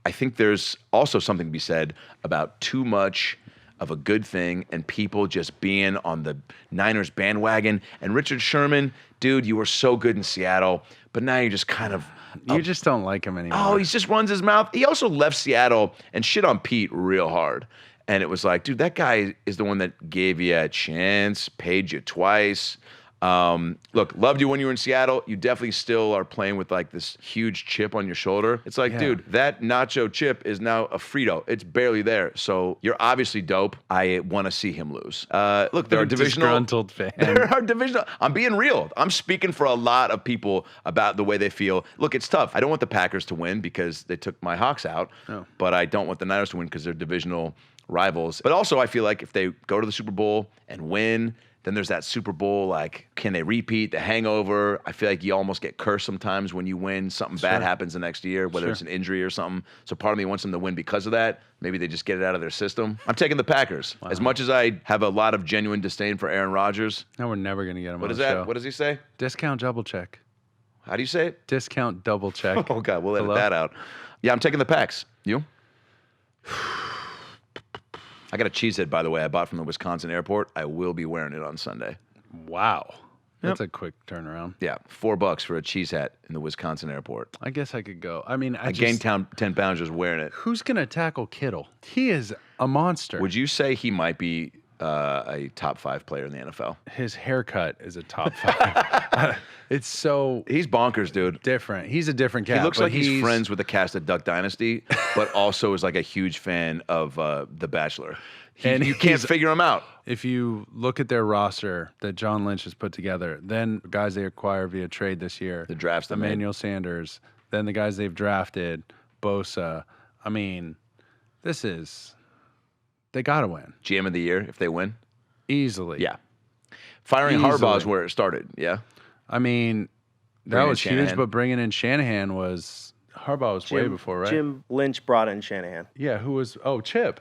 think there's also something to be said about too much of a good thing and people just being on the Niners bandwagon. And Richard Sherman, dude, you were so good in Seattle, but now you're just kind of... You just don't like him anymore. Oh, he just runs his mouth. He also left Seattle and shit on Pete real hard. And it was like, dude, that guy is the one that gave you a chance, paid you twice. Look, loved you when you were in Seattle. You definitely still are playing with like this huge chip on your shoulder. It's like, dude, that nacho chip is now a Frito. It's barely there. So you're obviously dope. I want to see him lose. Look, there are divisional. Disgruntled fan. There are divisional. I'm being real. I'm speaking for a lot of people about the way they feel. Look, it's tough. I don't want the Packers to win because they took my Hawks out, but I don't want the Niners to win because they're divisional rivals. But also, I feel like if they go to the Super Bowl and win, then there's that Super Bowl, like, can they repeat the hangover? I feel like you almost get cursed sometimes when you win. Something bad happens the next year, whether it's an injury or something. So part of me wants them to win because of that. Maybe they just get it out of their system. I'm taking the Packers. Wow. As much as I have a lot of genuine disdain for Aaron Rodgers. No, we're never going to get him on the show. What does he say? Discount double check. How do you say it? Discount double check. Oh, God, we'll edit that out. Yeah, I'm taking the Packs. You? I got a cheesehead, by the way, I bought from the Wisconsin airport. I will be wearing it on Sunday. Wow. That's a quick turnaround. Yeah, $4 for a cheese hat in the Wisconsin airport. I guess I could go. I mean, I gained 10 pounds just wearing it. Who's going to tackle Kittle? He is a monster. Would you say he might be a top 5 player in the NFL? His haircut is a top 5. It's so... He's bonkers, dude. Different. He's a different cat. He looks like he's friends with the cast of Duck Dynasty, but also is like a huge fan of The Bachelor. You can't figure him out. If you look at their roster that John Lynch has put together, then the guys they acquire via trade this year, the drafts, Emmanuel Sanders, then the guys they've drafted, Bosa. I mean, they got to win. GM of the year if they win? Easily. Yeah. Firing Harbaugh is where it started, yeah? I mean, that was huge, but bringing in Shanahan Harbaugh was way before, right? Jim Lynch brought in Shanahan. Yeah, who was, Chip.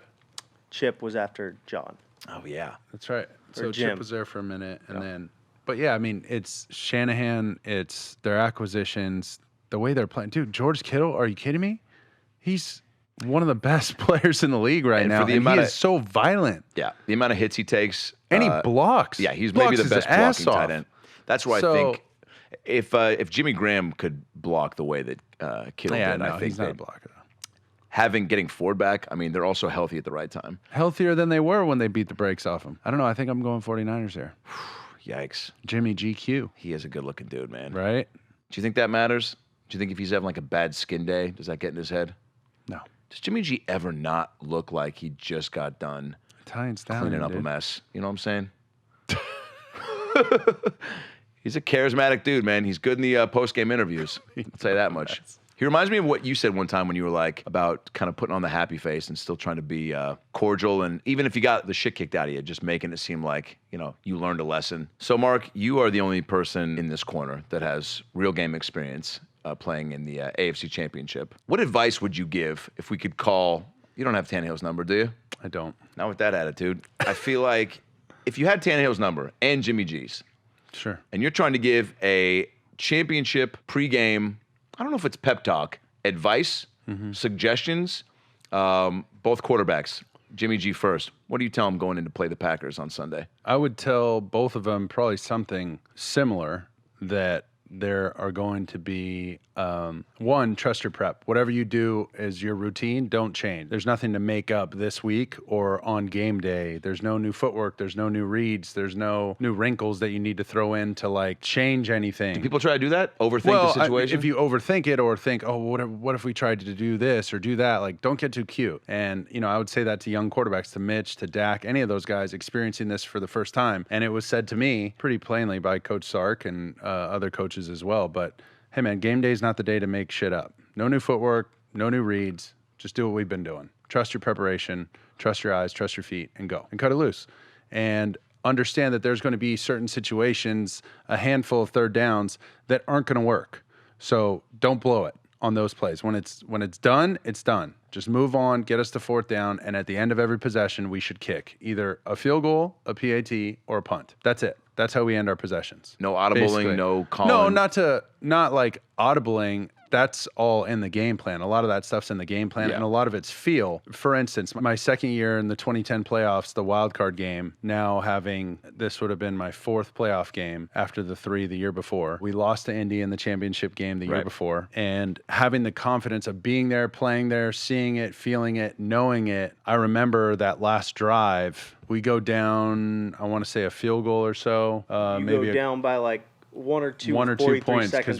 Chip was after John. Oh, yeah. That's right. So Jim. Chip was there for a minute, and then... But, yeah, I mean, it's Shanahan, it's their acquisitions, the way they're playing. Dude, George Kittle, are you kidding me? He's one of the best players in the league right now, and he is so violent. Yeah, the amount of hits he takes. And he blocks. Yeah, he's maybe the best blocking tight end. That's where I think if Jimmy Graham could block the way that Kittle did, I think he's not a blocker. Getting Ford back, I mean, they're also healthy at the right time. Healthier than they were when they beat the brakes off him. I don't know. I think I'm going 49ers here. Yikes. Jimmy GQ. He is a good-looking dude, man. Right? Do you think that matters? Do you think if he's having like a bad skin day, does that get in his head? No. Does Jimmy G ever not look like he just got done cleaning up a mess? You know what I'm saying? He's a charismatic dude, man. He's good in the post-game interviews. I'll tell you that much. He reminds me of what you said one time when you were like about kind of putting on the happy face and still trying to be cordial. And even if you got the shit kicked out of you, just making it seem like, you learned a lesson. So, Mark, you are the only person in this corner that has real game experience playing in the AFC Championship. What advice would you give if we could call, you don't have Tannehill's number, do you? I don't. Not with that attitude. I feel like if you had Tannehill's number and Jimmy G's, Sure. and you're trying to give a championship pregame, I don't know if it's pep talk, advice, suggestions, both quarterbacks. Jimmy G first. What do you tell him going in to play the Packers on Sunday? I would tell both of them probably something similar, that there are going to be, one, trust your prep. Whatever you do is your routine, don't change. There's nothing to make up this week or on game day. There's no new footwork. There's no new reads. There's no new wrinkles that you need to throw in to like change anything. Do people try to do that? Overthink the situation? If you overthink it or think, oh, what if we tried to do this or do that? Like, don't get too cute. And, I would say that to young quarterbacks, to Mitch, to Dak, any of those guys experiencing this for the first time. And it was said to me pretty plainly by Coach Sark and other coaches as well. But hey, man, game day is not the day to make shit up. No new footwork, no new reads. Just do what we've been doing. Trust your preparation, trust your eyes, trust your feet, and go. And cut it loose. And understand that there's going to be certain situations, a handful of third downs, that aren't going to work. So don't blow it on those plays. When it's done, it's done. Just move on, get us to fourth down, and at the end of every possession, we should kick either a field goal, a PAT, or a punt. That's it. That's how we end our possessions. No audibling, basically. No calling. No, not like audibling. That's all in the game plan. A lot of that stuff's in the game plan, and a lot of it's feel. For instance, my second year in the 2010 playoffs, the wild card game, now this would have been my fourth playoff game after the 3 the year before. We lost to Indy in the championship game the year before, and having the confidence of being there, playing there, seeing it, feeling it, knowing it. I remember that last drive, we go down, I want to say a field goal or so. Maybe go down by like one or two points because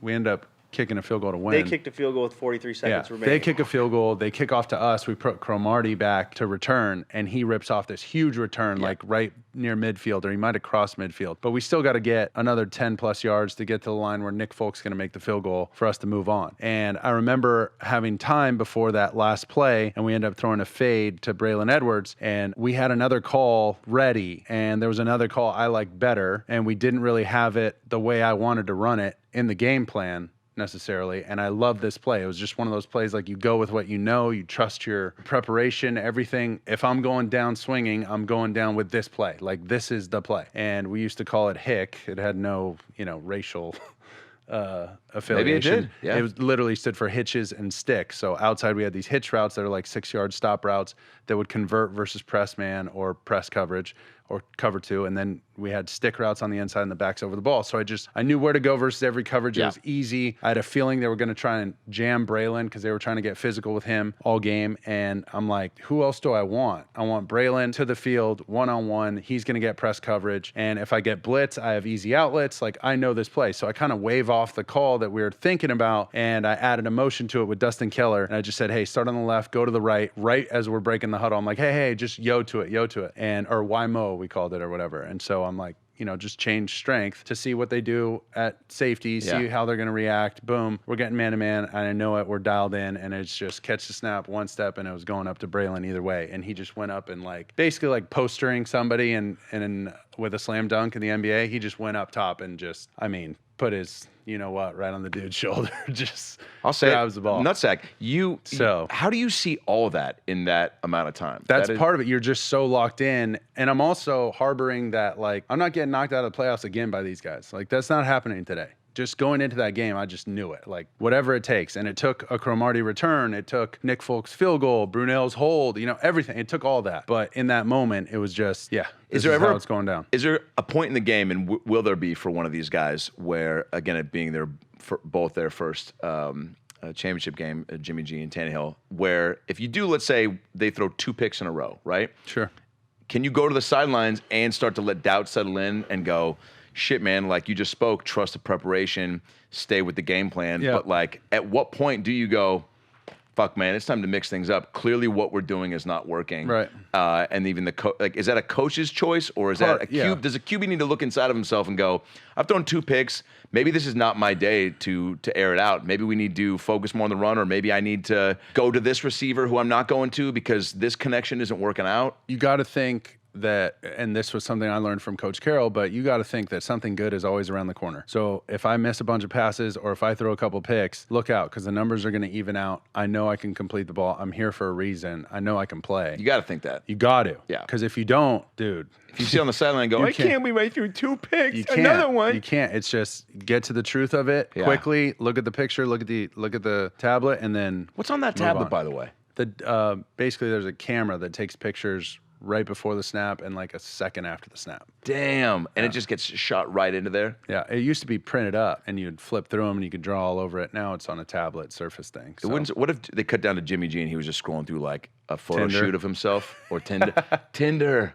we end up kicking a field goal to win. They kicked a field goal with 43 seconds remaining. They kick a field goal. They kick off to us. We put Cromartie back to return, and he rips off this huge return, like right near midfield, or he might have crossed midfield. But we still got to get another 10-plus yards to get to the line where Nick Folk's going to make the field goal for us to move on. And I remember having time before that last play, and we ended up throwing a fade to Braylon Edwards, and we had another call ready, and there was another call I liked better, and we didn't really have it the way I wanted to run it in the game plan necessarily. And I love this play. It was just one of those plays, like you go with what you know, you trust your preparation, everything. If I'm going down swinging, I'm going down with this play. Like, this is the play. And we used to call it Hick. It had no, racial affiliation. Maybe it did. Yeah. It was literally stood for hitches and stick. So outside we had these hitch routes that are like 6-yard stop routes that would convert versus press man or press coverage or cover 2. And then we had stick routes on the inside and the backs over the ball. So I knew where to go versus every coverage. It was easy. I had a feeling they were going to try and jam Braylon because they were trying to get physical with him all game. And I'm like, who else do I want? I want Braylon to the field, one-on-one. He's going to get press coverage. And if I get blitz, I have easy outlets. Like, I know this play. So I kind of wave off the call that we were thinking about, and I added emotion to it with Dustin Keller. And I just said, hey, start on the left, go to the right as we're breaking the huddle. I'm like, hey, just yo to it. Or YMO, we called it, or whatever. And so I'm like, just change strength to see what they do at safety, see how they're going to react. Boom, we're getting man-to-man, and I know it. We're dialed in, and it's just catch the snap, one step, and it was going up to Braylon either way. And he just went up and basically postering somebody and with a slam dunk in the NBA, he just went up top and put his right on the dude's shoulder. Just grabs the ball. Nutsack. How do you see all of that in that amount of time? That's part of it. You're just so locked in. And I'm also harboring that, I'm not getting knocked out of the playoffs again by these guys. That's not happening today. Just going into that game, I just knew it. Whatever it takes. And it took a Cromartie return. It took Nick Folk's field goal, Brunel's hold, everything. It took all that. But in that moment, it was just, this is how it's going down. Is there a point in the game, and will there be for one of these guys, where, again, it being both their first championship game, Jimmy G and Tannehill, where if you do, let's say they throw 2 picks in a row, right? Sure. Can you go to the sidelines and start to let doubt settle in and go, shit, man, like you just spoke, trust the preparation, stay with the game plan. Yeah. But at what point do you go, fuck, man, it's time to mix things up. Clearly what we're doing is not working. Right. And even is that a coach's choice, or is that a QB? Does a QB need to look inside of himself and go, I've thrown 2 picks. Maybe this is not my day to air it out. Maybe we need to focus more on the run, or maybe I need to go to this receiver who I'm not going to because this connection isn't working out. You got to think that, and this was something I learned from Coach Carroll, but you got to think that something good is always around the corner. So if I miss a bunch of passes or if I throw a couple picks, look out, because the numbers are going to even out. I know I can complete the ball. I'm here for a reason. I know I can play. You got to think that. You got to. Yeah. Because if you don't, dude. If you sit on the sideline and go, I can't believe I threw 2 picks. You can't. Another one. You can't. It's just get to the truth of it quickly. Look at the picture. Look at the tablet, and then What's on that tablet, by the way? Basically, there's a camera that takes pictures right before the snap and like a second after the snap. Damn. And it just gets shot right into there? Yeah. It used to be printed up and you'd flip through them and you could draw all over it. Now it's on a tablet Surface thing. So. What if they cut down to Jimmy G and he was just scrolling through like a photo Tinder. shoot of himself or Tinder? Tinder.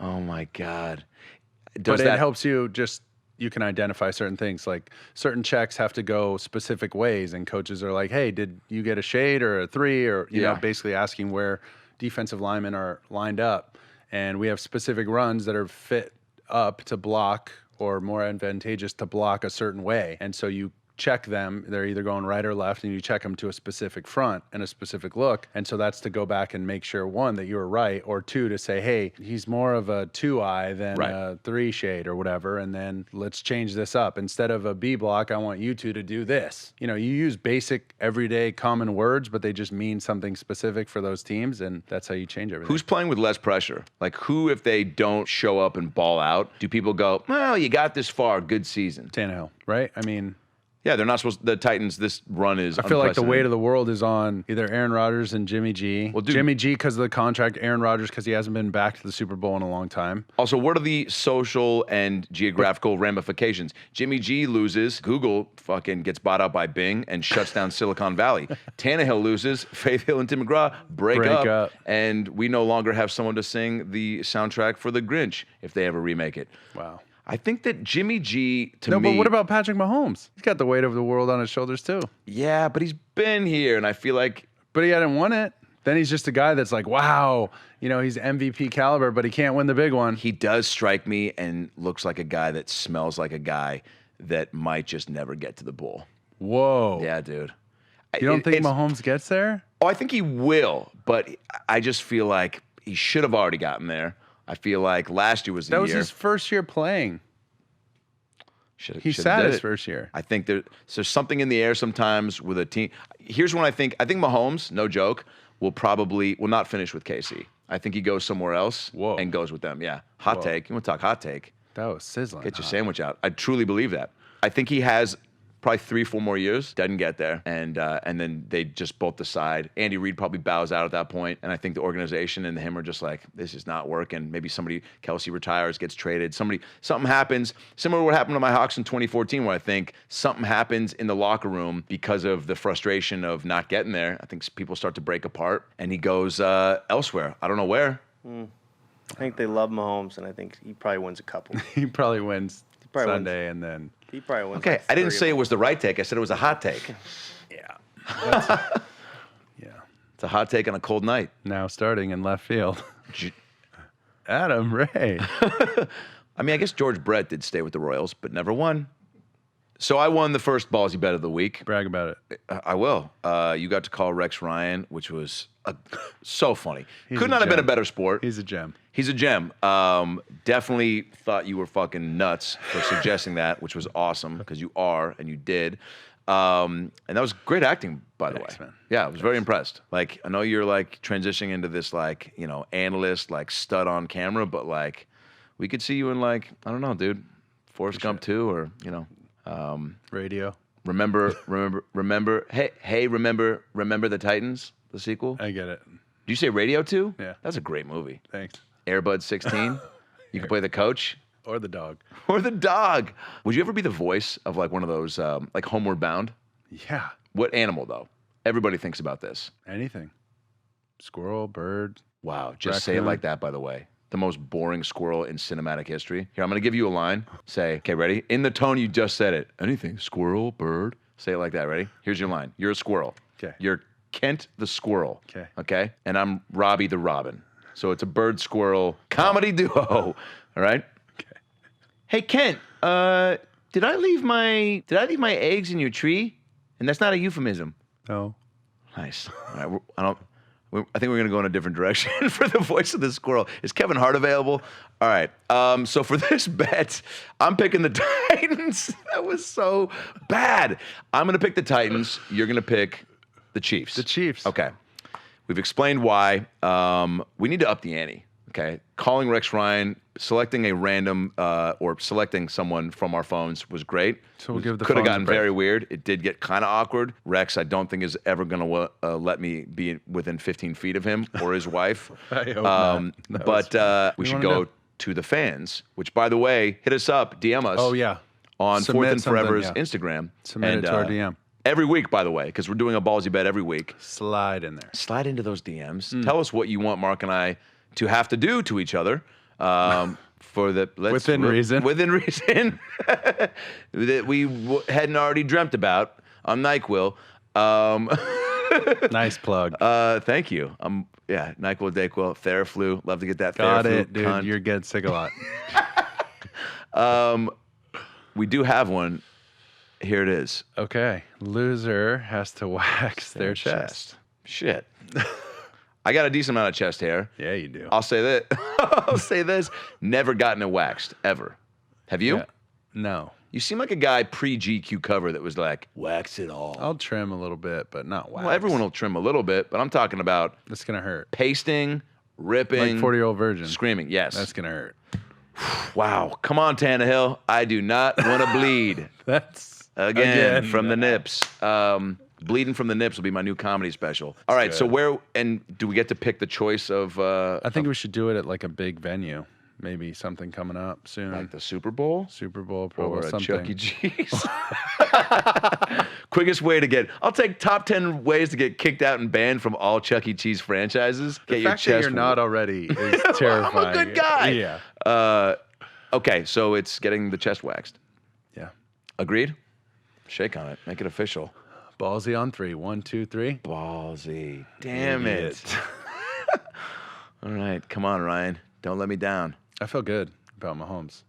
Oh my God. But it helps you just, you can identify certain things. Like certain checks have to go specific ways and coaches are like, hey, did you get a shade or a 3? Or, you know, basically asking where defensive linemen are lined up. And we have specific runs that are fit up to block or more advantageous to block a certain way. And so you check them. They're either going right or left, and you check them to a specific front and a specific look. And so that's to go back and make sure, 1, that you were right, or 2, to say, hey, he's more of a 2-eye than a 3 shade or whatever. And then let's change this up. Instead of a B block, I want you 2 to do this. You know, you use basic, everyday, common words, but they just mean something specific for those teams. And that's how you change everything. Who's playing with less pressure? Like who, if they don't show up and ball out, do people go, well, you got this far, good season? Tannehill, right? I mean... Yeah, they're not supposed. The Titans. This run is. I feel like the weight of the world is on either Aaron Rodgers and Jimmy G. Well, dude, Jimmy G because of the contract. Aaron Rodgers because he hasn't been back to the Super Bowl in a long time. Also, what are the social and geographical ramifications? Jimmy G loses. Google fucking gets bought out by Bing and shuts down Silicon Valley. Tannehill loses. Faith Hill and Tim McGraw break up, and we no longer have someone to sing the soundtrack for The Grinch if they ever remake it. Wow. I think that Jimmy G, to me... No, but what about Patrick Mahomes? He's got the weight of the world on his shoulders, too. Yeah, but he's been here, and I feel like... But he hadn't won it. Then he's just a guy that's like, wow, you know, he's MVP caliber, but he can't win the big one. He does strike me and looks like a guy that smells like a guy that might just never get to the bowl. Whoa. Yeah, dude. You don't think Mahomes gets there? Oh, I think he will, but I just feel like he should have already gotten there. I feel like last year was the year. That was his first year playing. He sat his first year. I think there's something in the air sometimes with a team. Here's when I think Mahomes, no joke, will not finish with KC. I think he goes somewhere else and goes with them. Yeah. Hot take. You want to talk hot take? That was sizzling. Get your sandwich out. I truly believe that. I think he has probably 3-4 more years, doesn't get there, and then they just both decide. Andy Reid probably bows out at that point, and I think the organization and him are just like, this is not working. Maybe Kelsey retires, gets traded, something happens, similar to what happened to my Hawks in 2014, where I think something happens in the locker room because of the frustration of not getting there. I think people start to break apart, and he goes elsewhere. I don't know where. I think they love Mahomes, and I think he probably wins a couple. He probably wins Sunday, and then... He probably wins. Okay, I didn't say it was the right take. I said it was a hot take. Yeah. It's a hot take on a cold night. Now starting in left field. Adam Ray. I mean, I guess George Brett did stay with the Royals, but never won. So I won the first Ballsy Bet of the week. Brag about it. I will. You got to call Rex Ryan, which was so funny. Could not have gem. been a better sport. He's a gem. He's a gem. Definitely thought you were fucking nuts for suggesting that, which was awesome because you are and you did. And that was great acting, by the way. Man. Yeah, I was very impressed. Like, I know you're like transitioning into this like, you know, analyst, like stud on camera, but like we could see you in like, I don't know, dude, Forrest Gump 2 or, you know. Radio. Remember, hey, remember the Titans, the sequel? I get it. Did you say Radio 2? Yeah. That's a great movie. Thanks. Airbud 16. You can play the coach. Or the dog. Or the dog. Would you ever be the voice of like one of those, like Homeward Bound? Yeah. What animal, though? Everybody thinks about this. Anything. Squirrel, bird. Wow. Just say it like that, by the way. The most boring squirrel in cinematic history. Here, I'm going to give you a line. Say, okay, ready? In the tone you just said it. Anything. Squirrel, bird. Say it like that. Ready? Here's your line. You're a squirrel. Okay. You're Kent the squirrel. Okay. Okay. And I'm Robbie the robin. So it's a bird squirrel comedy duo. All right. Okay. Hey Kent, did I leave my eggs in your tree? And that's not a euphemism. No. Nice. All right. I think we're going to go in a different direction for the voice of the squirrel. Is Kevin Hart available? All right. So for this bet, I'm picking the Titans. That was so bad. I'm going to pick the Titans. You're going to pick the Chiefs. The Chiefs. Okay. We've explained why. We need to up the ante. Okay. Calling Rex Ryan, selecting a random or selecting someone from our phones was great. So we'll give the could have phones a gotten break. very weird. It did get kind of awkward. Rex, I don't think is ever going to let me be within 15 feet of him or his wife. I hope not. That was But we should wanna go do? to the fans, which, by the way, hit us up, DM us. Oh, yeah. On Submit Fourth and something, Forever's yeah. Instagram. Submit it to our DM. Every week, by the way, because we're doing a Ballsy Bet every week. Slide in there. Slide into those DMs. Tell us what you want Mark and I to have to do to each other. For the Within reason. Within reason that we hadn't already dreamt about on NyQuil. Nice plug. Thank you. NyQuil, Dayquil, Theraflu. Love to get that. Got Theraflu, it, dude. cunt. You're getting sick a lot. We do have one. Here it is. Okay. Loser has to wax their chest. Shit. I got a decent amount of chest hair. Yeah, you do. I'll say that. I'll say this. Never gotten it waxed, ever. Have you? Yeah. No. You seem like a guy pre-GQ cover that was like, wax it all. I'll trim a little bit, but not wax. Well, everyone will trim a little bit, but I'm talking about That's going to hurt. pasting, ripping, Like 40-year-old virgin. screaming. Yes. That's going to hurt. Wow. Come on, Tannehill. I do not want to bleed. That's Again, from the nips. Bleeding from the nips will be my new comedy special. All right, so do we get to pick the choice of I think we should do it at like a big venue. Maybe something coming up soon. like the Super Bowl? Super Bowl, Pro Bowl, Or a something. Chuck E. Cheese. Quickest way to I'll take top 10 ways to get kicked out and banned from all Chuck E. Cheese franchises. The Get your fact that chest you're not already is I'm terrifying. a good guy. Yeah. Okay, so it's getting the chest waxed. Yeah. Agreed? Shake on it. Make it official. Ballsy on 3. 1, 2, 3. Ballsy. Damn Idiot. it. All right, come on, Ryan. Don't let me down. I feel good about Mahomes.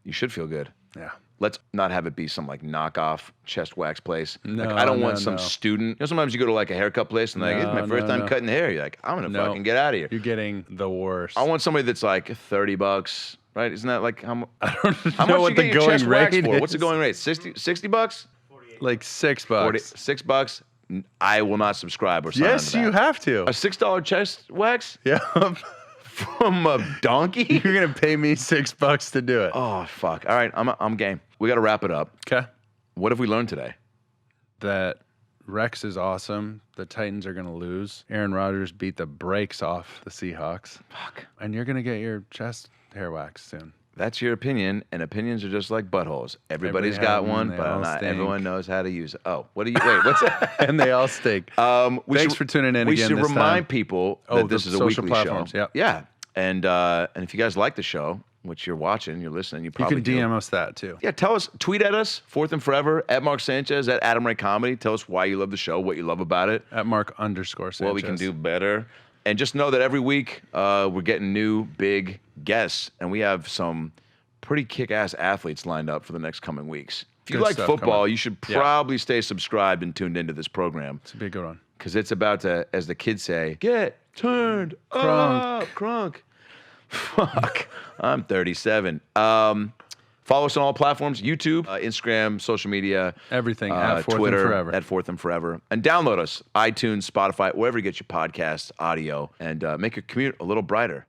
You should feel good. Yeah. Let's not have it be some like knockoff chest wax place. No, like, I don't no, want some no. student. You know, sometimes you go to like a haircut place and like, it's my first time cutting hair. You're like, I'm gonna No. fucking get out of here. You're getting the worst. I want somebody that's like $30, right? Isn't that like how I don't how know much what you the get your going chest waxed rate for? is. What's the going rate? $60? Like $6. 6 bucks. I will not subscribe or sign Yes, on to you that. have to. A $6 chest wax Yeah. from a donkey? You're gonna pay me $6 to do it. Oh fuck! All right, I'm game. We got to wrap it up. Okay. What have we learned today? That Rex is awesome. The Titans are gonna lose. Aaron Rodgers beat the brakes off the Seahawks. Fuck. And you're gonna get your chest hair waxed soon. That's your opinion, and opinions are just like buttholes. Everybody's Everybody got has one, they but all not stink. everyone knows how to use it. Oh, what do you? Wait, what's that? And they all stink. Thanks for tuning in We again should this remind time. people Oh, that this the is a social weekly platforms, show. yep. Yeah, and if you guys like the show, which you're watching, you're listening, you You probably can do. DM us that too. Yeah, tell us, tweet at us, Fourth and Forever, at Mark Sanchez, at Adam Ray Comedy. Tell us why you love the show, what you love about it, At Mark_Sanchez. what we can do better. And just know that every week we're getting new big guests, and we have some pretty kick-ass athletes lined up for the next coming weeks. If you Good like stuff football, coming. you should Yeah. probably stay subscribed and tuned into this program It's a big good one. because it's about to, as the kids say, get turned Crunk. up, crunk. Fuck, I'm 37. Follow us on all platforms, YouTube, Instagram, social media. Everything at Fourth Twitter, and Forever. at Fourth and Forever. And download us, iTunes, Spotify, wherever you get your podcasts, audio, and make your commute a little brighter.